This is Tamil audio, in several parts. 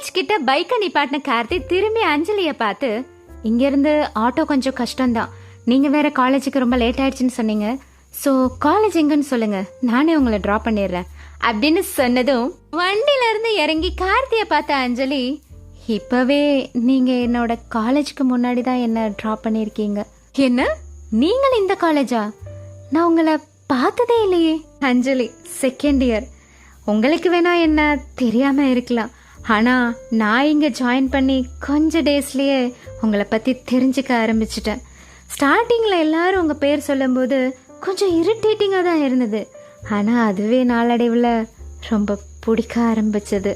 காலேஜ் கிட்ட பைக்கை நிப்பாட்டின கார்த்தி திரும்பி அஞ்சலிய பார்த்து, இங்க இருந்து ஆட்டோ கொஞ்சம் கஷ்டம்தான், நீங்க வேற காலேஜுக்கு ரொம்ப லேட் ஆயிடுச்சுன்னு சொன்னீங்க, ஸோ காலேஜ் எங்கன்னு சொல்லுங்க, நானே உங்களை டிராப் பண்ணிடுறேன் அப்படின்னு சொன்னதும் வண்டியில இருந்து இறங்கி கார்த்திய பார்த்த அஞ்சலி, இப்பவே நீங்க என்னோட காலேஜுக்கு முன்னாடி தான் என்ன டிராப் பண்ணிருக்கீங்க. என்ன, நீங்கள் இந்த காலேஜா? நான் உங்களை பார்த்ததே இல்லையே. அஞ்சலி, செகண்ட் இயர். உங்களுக்கு வேணா என்ன தெரியாம இருக்கலாம், ஆனா நான் இங்க ஜாயின் பண்ணி கொஞ்ச டேஸ்லயே உங்களை பத்தி தெரிஞ்சுக்க ஆரம்பிச்சிட்டேன். ஸ்டார்டிங்ல எல்லாரும் உங்க பேர் சொல்லும்போது கொஞ்சம் இரிட்டேட்டிங்கா தான் இருந்தது, ஆனா அதுவே நாளடைவில் ரொம்ப பிடிக்க ஆரம்பிச்சது.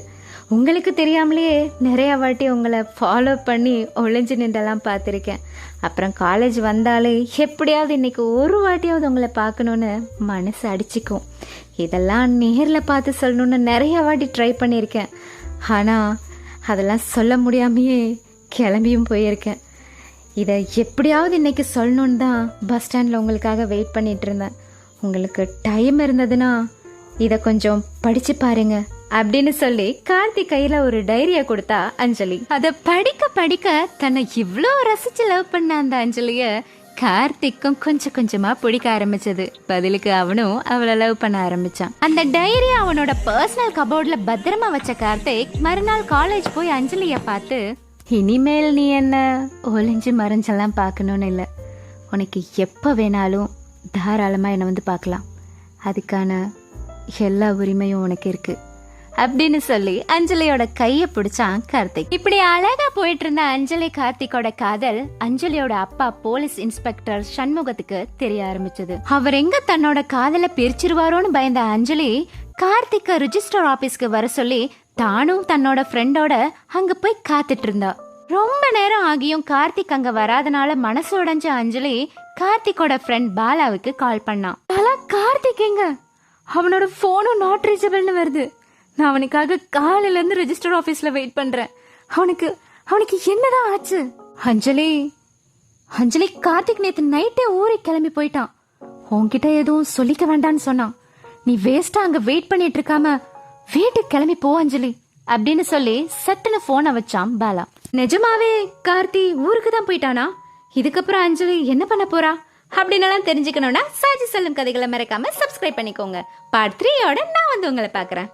உங்களுக்கு தெரியாமலேயே நிறைய வாட்டி உங்களை ஃபாலோ பண்ணி ஒளிஞ்சு நின்றெல்லாம் பார்த்துருக்கேன். அப்புறம் காலேஜ் வந்தாலே எப்படியாவது இன்னைக்கு ஒரு வாட்டியாவது உங்களை பார்க்கணுன்னு மனசு அடிச்சுக்கும். இதெல்லாம் நேரில் பார்த்து சொல்லணுன்னு நிறைய வாட்டி ட்ரை பண்ணியிருக்கேன், ஆனால் அதெல்லாம் சொல்ல முடியாமையே கிளம்பியும் போயிருக்கேன். இதை எப்படியாவது இன்னைக்கு சொல்லணுன்னு தான் பஸ் ஸ்டாண்டில் உங்களுக்காக வெயிட் பண்ணிட்டு இருந்தேன். உங்களுக்கு டைம் இருந்ததுன்னா இதை கொஞ்சம் படிச்சு பாருங்க அப்படின்னு சொல்லி கார்த்திக் கையில ஒரு டைரிய கொடுத்தா அஞ்சலி. அத படிக்க படிக்க தன்னை இவ்ளோ ரசிச்சு லவ் பண்ண அந்த அஞ்சலிய கார்த்திக்கும் கொஞ்சம் கொஞ்சமா பிடிக்க ஆரம்பிச்சது. பதிலுக்கு அவனும் அவளை லவ் பண்ண ஆரம்பிச்சான். அந்த டைரிய அவனோட பர்சனல் கபோர்ட்ல பத்திரமா வச்ச கார்த்திக் மறுநாள் காலேஜ் போய் அஞ்சலிய பார்த்து, இனிமேல் நீ என்ன ஒளிஞ்சு மறைஞ்செல்லாம் பார்க்கணும்னு இல்லை, உனக்கு எப்ப வேணாலும் தாராளமா என்ன வந்து பார்க்கலாம், அதுக்கான எல்லா உரிமையும் உனக்கு இருக்கு அப்படின்னு சொல்லி அஞ்சலியோட கைய பிடிச்சான் கார்த்திக். இப்படி அழகா போயிட்டு இருந்த அஞ்சலி கார்த்திகோட காதல் அஞ்சலியோட அப்பா போலீஸ் இன்ஸ்பெக்டர் சண்முகத்துக்கு தெரிய ஆரம்பிச்சது. அவர் எங்க தன்னோட காதலை பிரிச்சிருவாரோன்னு பயந்த அஞ்சலி கார்த்திக்க ரிஜிஸ்டர் ஆபீஸ்க்கு வர சொல்லி தானும் தன்னோட ஃப்ரெண்டோட அங்க போய் காத்துட்டு இருந்தா. ரொம்ப நேரம் ஆகியும் கார்த்திக் அங்க வராதனால மனசு உடைஞ்ச அஞ்சலி கார்த்திகோட ஃப்ரெண்ட் பாலாவுக்கு கால் பண்ணான். பாலா, கார்த்திக் எங்க? அவனோட போனும் நாட் ரீச்சபிள்னு வருது. நான் அவனுக்காக காலையில இருந்து ரெஜிஸ்டர் ஆபீஸ்ல வெயிட் பண்றேன். அவனுக்கு என்னதான் ஆச்சு? அஞ்சலி, கார்த்திக் நேத்து நைட்டே ஊருக்கு கிளம்பி போயிட்டான். உன்கிட்ட எதுவும் சொல்லிக்க வேண்டான்னு சொன்னான். நீ வேஸ்டா அங்க வெயிட் பண்ணிட்டு இருக்காம வீட்டுக்கு கிளம்பி போ அஞ்சலி அப்படின்னு சொல்லி சட்டுன்னு போனை வச்சான் பாலா. நிஜமாவே கார்த்தி ஊருக்கு தான் போயிட்டானா? இதுக்கப்புறம் அஞ்சலி என்ன பண்ண போறா அப்படின்னு தெரிஞ்சுக்கணும்னா சாஜி சொல்லும் கதைகளை மறக்காம சப்ஸ்கிரைப் பண்ணிக்கோங்க. பார்ட் 3யோட நான் வந்து உங்களை பாக்குறேன்.